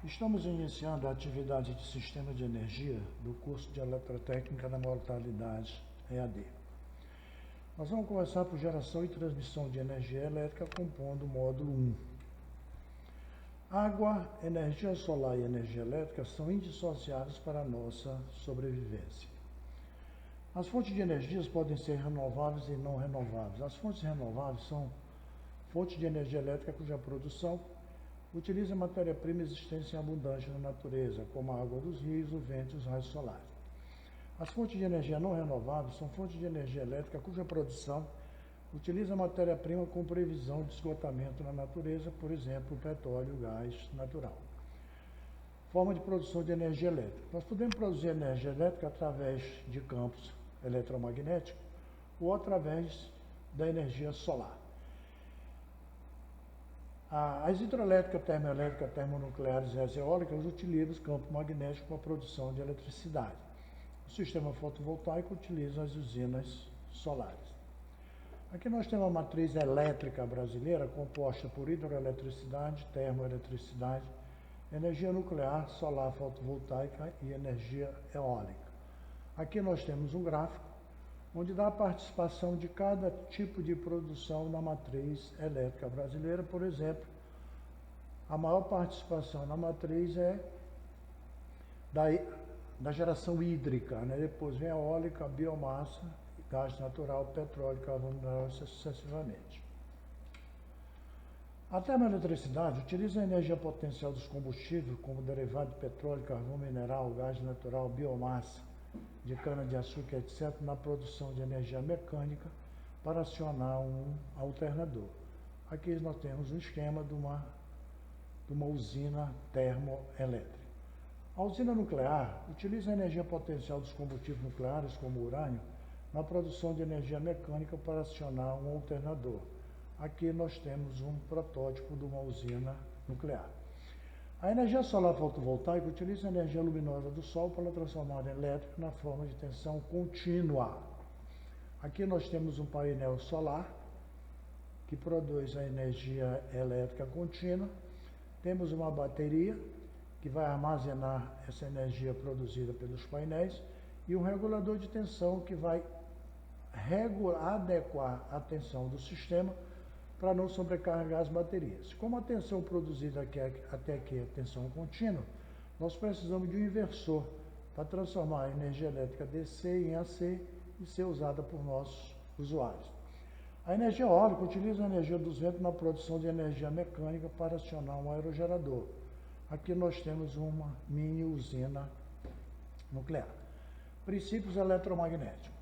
Estamos iniciando a atividade de Sistema de Energia do curso de Eletrotécnica da modalidade EAD. Nós vamos começar por geração e transmissão de energia elétrica compondo o módulo 1. Água, energia solar e energia elétrica são indissociáveis para a nossa sobrevivência. As fontes de energias podem ser renováveis e não renováveis. As fontes renováveis são fontes de energia elétrica cuja produção utiliza matéria-prima existente em abundância na natureza, como a água dos rios, o vento e os raios solares. As fontes de energia não renováveis são fontes de energia elétrica cuja produção utiliza matéria-prima com previsão de esgotamento na natureza, por exemplo, o petróleo e o gás natural. Forma de produção de energia elétrica. Nós podemos produzir energia elétrica através de campos eletromagnéticos ou através da energia solar. As hidrelétricas, termoelétricas, termonucleares e as eólicas utilizam os campos magnéticos para a produção de eletricidade. O sistema fotovoltaico utiliza as usinas solares. Aqui nós temos a matriz elétrica brasileira composta por hidroeletricidade, termoeletricidade, energia nuclear, solar fotovoltaica e energia eólica. Aqui nós temos um gráfico onde dá a participação de cada tipo de produção na matriz elétrica brasileira. Por exemplo, a maior participação na matriz é da geração hídrica, né? Depois vem a eólica, a biomassa, gás natural, petróleo, carvão mineral, sucessivamente. A termoeletricidade utiliza a energia potencial dos combustíveis, como derivado de petróleo, carvão mineral, gás natural, biomassa, de cana-de-açúcar, etc., na produção de energia mecânica para acionar um alternador. Aqui nós temos um esquema de uma usina termoelétrica. A usina nuclear utiliza a energia potencial dos combustíveis nucleares, como o urânio, na produção de energia mecânica para acionar um alternador. Aqui nós temos um protótipo de uma usina nuclear. A energia solar fotovoltaica utiliza a energia luminosa do Sol para transformar a elétrica na forma de tensão contínua. Aqui nós temos um painel solar que produz a energia elétrica contínua. Temos uma bateria que vai armazenar essa energia produzida pelos painéis e um regulador de tensão que vai adequar a tensão do sistema para não sobrecarregar as baterias. Como a tensão produzida até aqui é tensão contínua, nós precisamos de um inversor para transformar a energia elétrica DC em AC e ser usada por nossos usuários. A energia eólica utiliza a energia dos ventos na produção de energia mecânica para acionar um aerogerador. Aqui nós temos uma mini usina nuclear. Princípios eletromagnéticos.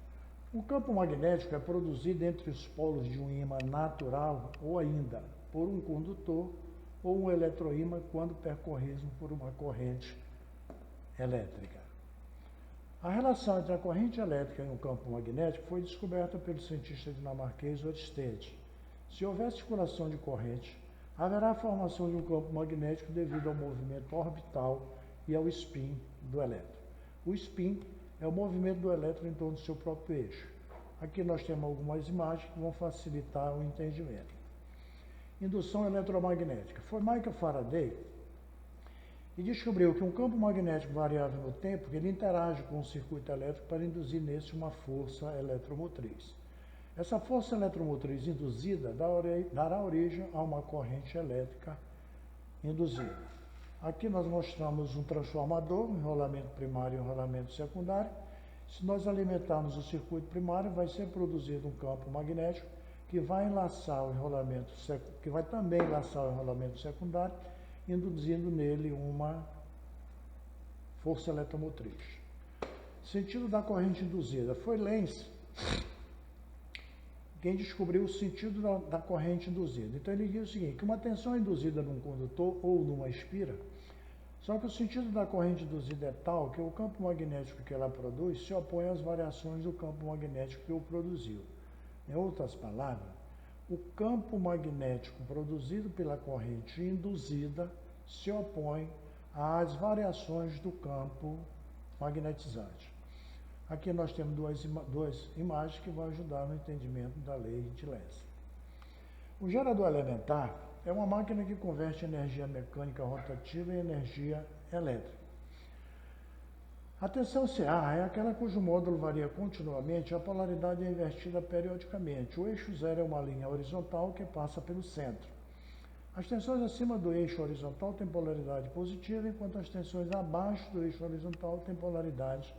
O campo magnético é produzido entre os polos de um ímã natural ou ainda por um condutor ou um eletroímã quando percorrido por uma corrente elétrica. A relação entre a corrente elétrica e o campo magnético foi descoberta pelo cientista dinamarquês Ørsted. Se houver circulação de corrente, haverá a formação de um campo magnético devido ao movimento orbital e ao spin do elétron. O spin é o movimento do elétron em torno do seu próprio eixo. Aqui nós temos algumas imagens que vão facilitar o entendimento. Indução eletromagnética. Foi Michael Faraday que descobriu que um campo magnético variável no tempo ele interage com o circuito elétrico para induzir nesse uma força eletromotriz. Essa força eletromotriz induzida dará origem a uma corrente elétrica induzida. Aqui nós mostramos um transformador, um enrolamento primário e um enrolamento secundário. Se nós alimentarmos o circuito primário, vai ser produzido um campo magnético que vai também enlaçar o enrolamento secundário, induzindo nele uma força eletromotriz. Sentido da corrente induzida. Foi Lenz quem descobriu o sentido da corrente induzida. Então ele diz o seguinte, que uma tensão induzida num condutor ou numa espira, só que o sentido da corrente induzida é tal que o campo magnético que ela produz se opõe às variações do campo magnético que o produziu. Em outras palavras, o campo magnético produzido pela corrente induzida se opõe às variações do campo magnetizante. Aqui nós temos duas imagens que vão ajudar no entendimento da lei de Lenz. O gerador elementar é uma máquina que converte energia mecânica rotativa em energia elétrica. A tensão CA é aquela cujo módulo varia continuamente e a polaridade é invertida periodicamente. O eixo zero é uma linha horizontal que passa pelo centro. As tensões acima do eixo horizontal têm polaridade positiva, enquanto as tensões abaixo do eixo horizontal têm polaridade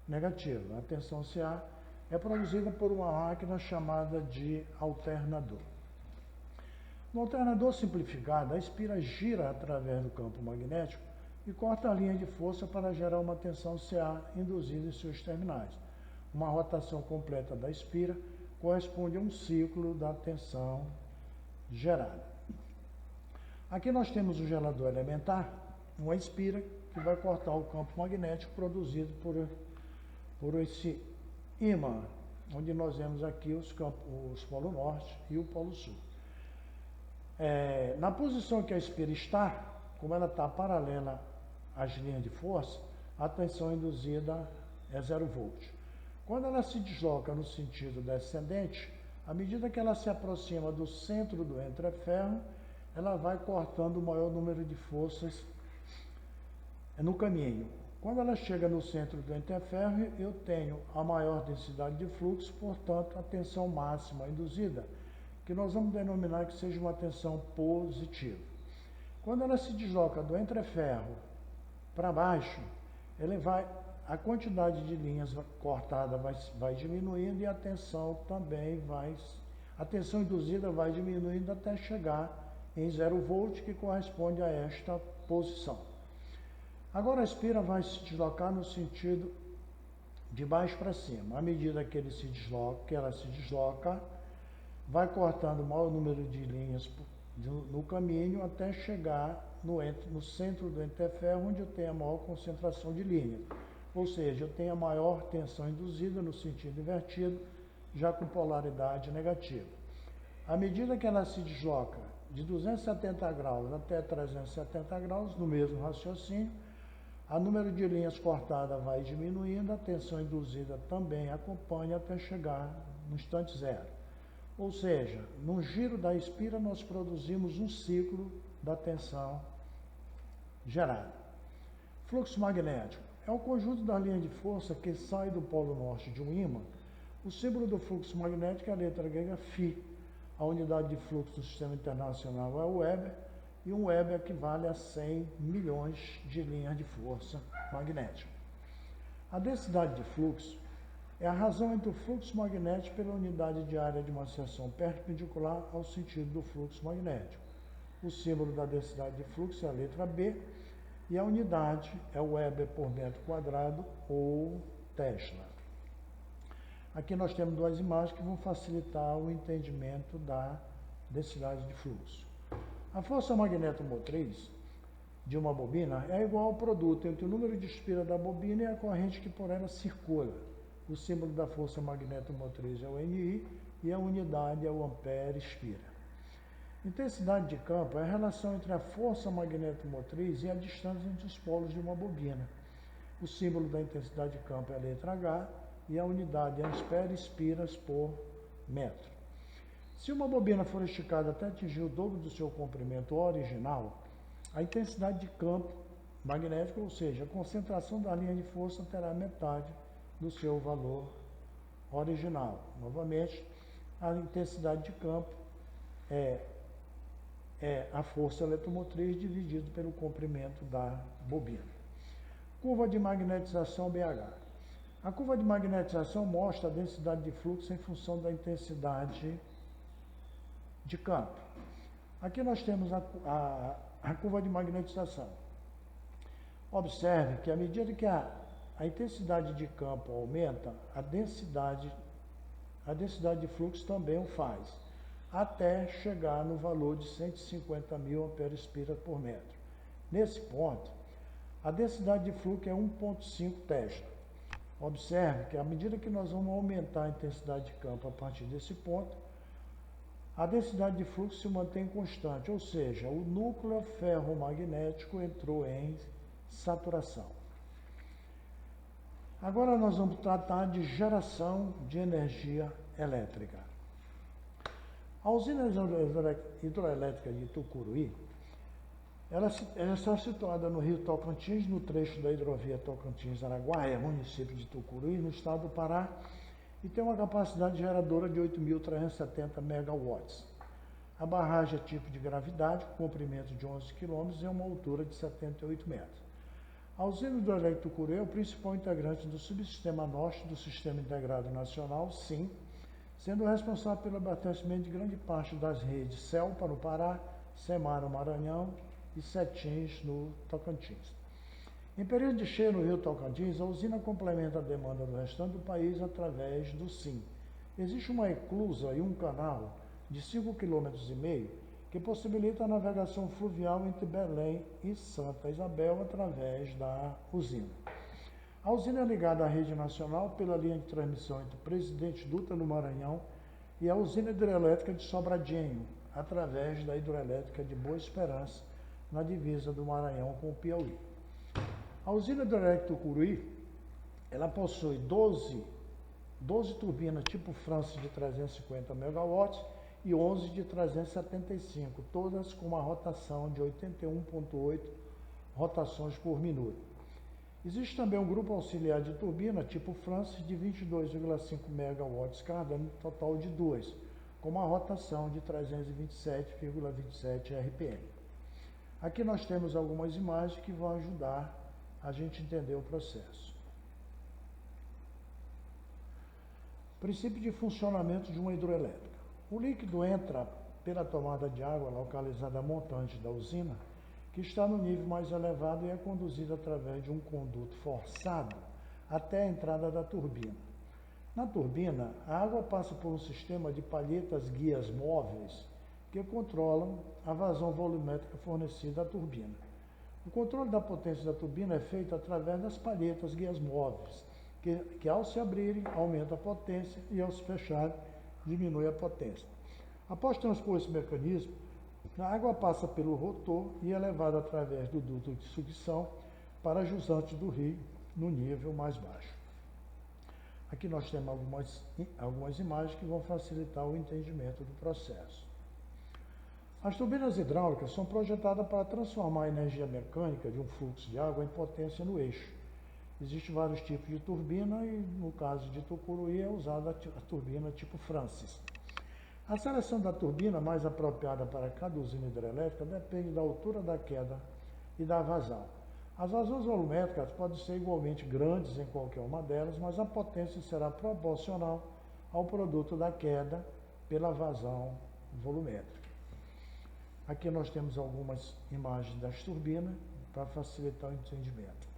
negativa. A tensão CA é produzida por uma máquina chamada de alternador. No alternador simplificado, a espira gira através do campo magnético e corta a linha de força para gerar uma tensão CA induzida em seus terminais. Uma rotação completa da espira corresponde a um ciclo da tensão gerada. Aqui nós temos o gerador elementar, uma espira que vai cortar o campo magnético produzido por esse ímã, onde nós vemos aqui os polo norte e o polo sul. Na posição que a espira está, como ela está paralela às linhas de força, a tensão induzida é 0 volt. Quando ela se desloca no sentido descendente, à medida que ela se aproxima do centro do entreferro, ela vai cortando o maior número de forças no caminho. Quando ela chega no centro do entreferro, eu tenho a maior densidade de fluxo, portanto, a tensão máxima induzida, que nós vamos denominar que seja uma tensão positiva. Quando ela se desloca do entreferro para baixo, a quantidade de linhas cortadas vai diminuindo e a tensão a tensão induzida vai diminuindo até chegar em 0 volt, que corresponde a esta posição. Agora a espira vai se deslocar no sentido de baixo para cima. À medida que ela se desloca, vai cortando o maior número de linhas no caminho até chegar no centro do entreferro, onde eu tenho a maior concentração de linhas. Ou seja, eu tenho a maior tensão induzida no sentido invertido, já com polaridade negativa. À medida que ela se desloca de 270 graus até 370 graus, no mesmo raciocínio, o número de linhas cortadas vai diminuindo, a tensão induzida também acompanha até chegar no instante zero. Ou seja, no giro da espira nós produzimos um ciclo da tensão gerada. Fluxo magnético é o conjunto das linhas de força que sai do polo norte de um ímã. O símbolo do fluxo magnético é a letra grega φ. A unidade de fluxo do sistema internacional é o Weber, e um Weber equivale a 100 milhões de linhas de força magnética. A densidade de fluxo é a razão entre o fluxo magnético pela unidade de área de uma seção perpendicular ao sentido do fluxo magnético. O símbolo da densidade de fluxo é a letra B, e a unidade é o Weber por metro quadrado ou Tesla. Aqui nós temos duas imagens que vão facilitar o entendimento da densidade de fluxo. A força magnetomotriz de uma bobina é igual ao produto entre o número de espira da bobina e a corrente que por ela circula. O símbolo da força magnetomotriz é o NI e a unidade é o ampere espira. Intensidade de campo é a relação entre a força magnetomotriz e a distância entre os polos de uma bobina. O símbolo da intensidade de campo é a letra H e a unidade é ampere espiras por metro. Se uma bobina for esticada até atingir o dobro do seu comprimento original, a intensidade de campo magnético, ou seja, a concentração da linha de força, terá metade do seu valor original. Novamente, a intensidade de campo é a força eletromotriz dividido pelo comprimento da bobina. Curva de magnetização BH. A curva de magnetização mostra a densidade de fluxo em função da intensidade de campo. Aqui nós temos a curva de magnetização. Observe que à medida que a intensidade de campo aumenta, a densidade de fluxo também o faz, até chegar no valor de 150 mil ampere-espira por metro. Nesse ponto, a densidade de fluxo é 1,5 Tesla. Observe que à medida que nós vamos aumentar a intensidade de campo a partir desse ponto, a densidade de fluxo se mantém constante, ou seja, o núcleo ferromagnético entrou em saturação. Agora nós vamos tratar de geração de energia elétrica. A usina hidroelétrica de Tucuruí, ela está situada no rio Tocantins, no trecho da hidrovia Tocantins-Araguaia, município de Tucuruí, no estado do Pará, e tem uma capacidade geradora de 8.370 megawatts. A barragem é tipo de gravidade, com comprimento de 11 km e uma altura de 78 metros. A usina hidroelétrica Tucuruí é o principal integrante do subsistema norte do Sistema Integrado Nacional, SIN, sendo responsável pelo abastecimento de grande parte das redes CELPA no Pará, SEMAR no Maranhão e CETINS no Tocantins. Em período de cheio no rio Tocantins, a usina complementa a demanda do restante do país através do SIN. Existe uma eclusa e um canal de 5,5 km que possibilita a navegação fluvial entre Belém e Santa Isabel através da usina. A usina é ligada à rede nacional pela linha de transmissão entre Presidente Dutra, no Maranhão, e a usina hidrelétrica de Sobradinho, através da hidrelétrica de Boa Esperança, na divisa do Maranhão com o Piauí. A usina hidrelétrica Tucuruí, ela possui 12 turbinas tipo Francis de 350 megawatts e 11 de 375, todas com uma rotação de 81,8 rotações por minuto. Existe também um grupo auxiliar de turbina tipo Francis de 22,5 megawatts cada, no total de 2, com uma rotação de 327,27 RPM. Aqui nós temos algumas imagens que vão ajudar a gente entender o processo. Princípio de funcionamento de uma hidroelétrica. O líquido entra pela tomada de água localizada montante da usina, que está no nível mais elevado e é conduzido através de um conduto forçado até a entrada da turbina. Na turbina, a água passa por um sistema de palhetas guias móveis que controlam a vazão volumétrica fornecida à turbina. O controle da potência da turbina é feito através das palhetas guias móveis, que ao se abrirem, aumenta a potência e ao se fecharem, diminui a potência. Após transpor esse mecanismo, a água passa pelo rotor e é levada através do duto de sucção para a jusante do rio, no nível mais baixo. Aqui nós temos algumas imagens que vão facilitar o entendimento do processo. As turbinas hidráulicas são projetadas para transformar a energia mecânica de um fluxo de água em potência no eixo. Existem vários tipos de turbina e, no caso de Tucuruí, é usada a turbina tipo Francis. A seleção da turbina mais apropriada para cada usina hidrelétrica depende da altura da queda e da vazão. As vazões volumétricas podem ser igualmente grandes em qualquer uma delas, mas a potência será proporcional ao produto da queda pela vazão volumétrica. Aqui nós temos algumas imagens das turbinas para facilitar o entendimento.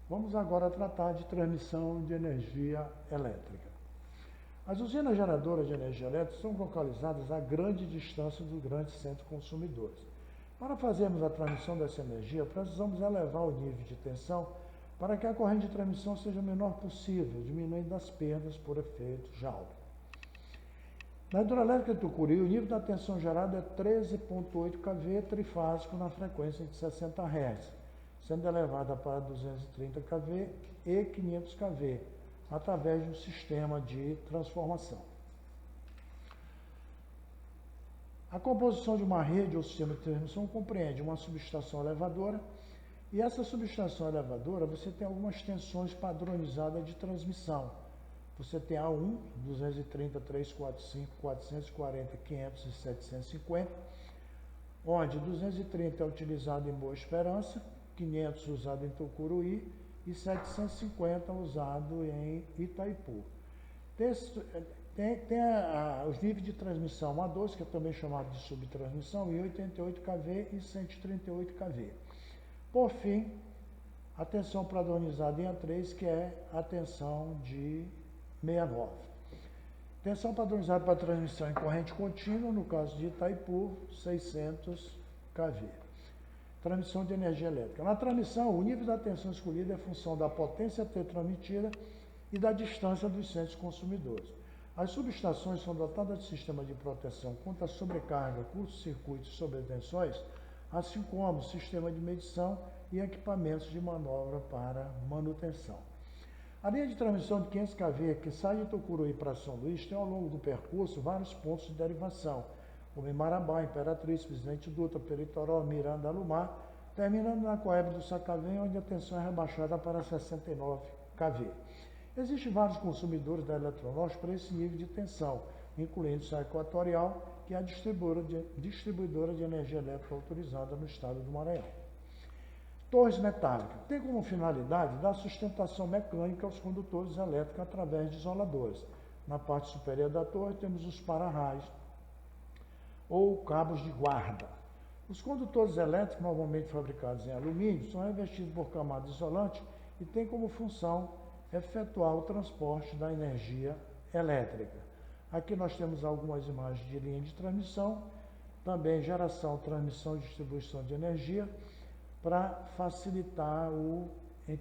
Vamos agora tratar de transmissão de energia elétrica. As usinas geradoras de energia elétrica são localizadas a grande distância dos grandes centros consumidores. Para fazermos a transmissão dessa energia, precisamos elevar o nível de tensão para que a corrente de transmissão seja o menor possível, diminuindo as perdas por efeito Joule. Na hidroelétrica Tucuruí, o nível da tensão gerada é 13,8 kV trifásico na frequência de 60 Hz, sendo elevada para 230 kV e 500 kV, através de um sistema de transformação. A composição de uma rede ou sistema de transmissão compreende uma subestação elevadora, e essa subestação elevadora você tem algumas tensões padronizadas de transmissão. Você tem a 1, 230, 345, 440, 500 e 750, onde 230 é utilizado em Boa Esperança, 500 usado em Tucuruí e 750 usado em Itaipu. Tem os níveis de transmissão A2, que é também chamado de subtransmissão, em 88 kV e 138 kV. Por fim, a tensão padronizada em A3, que é a tensão de 69. Tensão padronizada para transmissão em corrente contínua, no caso de Itaipu, 600 kV. Transmissão de energia elétrica. Na transmissão, o nível da tensão escolhida é função da potência a ter transmitida e da distância dos centros consumidores. As subestações são dotadas de sistema de proteção contra sobrecarga, curto-circuito e sobretensões, assim como sistema de medição e equipamentos de manobra para manutenção. A linha de transmissão de 500 kV que sai de Tucuruí para São Luís tem ao longo do percurso vários pontos de derivação, como em Marabá, Imperatriz, Presidente Dutra, Peritoró, Miranda, Alumar, terminando na Coeb do Sacavém, onde a tensão é rebaixada para 69 kV. Existem vários consumidores da Eletronorte para esse nível de tensão, incluindo a Equatorial, que é a distribuidora de energia elétrica autorizada no estado do Maranhão. Torres metálicas. Tem como finalidade dar sustentação mecânica aos condutores elétricos através de isoladores. Na parte superior da torre temos os para-raios ou cabos de guarda. Os condutores elétricos, normalmente fabricados em alumínio, são revestidos por camada isolante e têm como função efetuar o transporte da energia elétrica. Aqui nós temos algumas imagens de linha de transmissão, também geração, transmissão e distribuição de energia, para facilitar o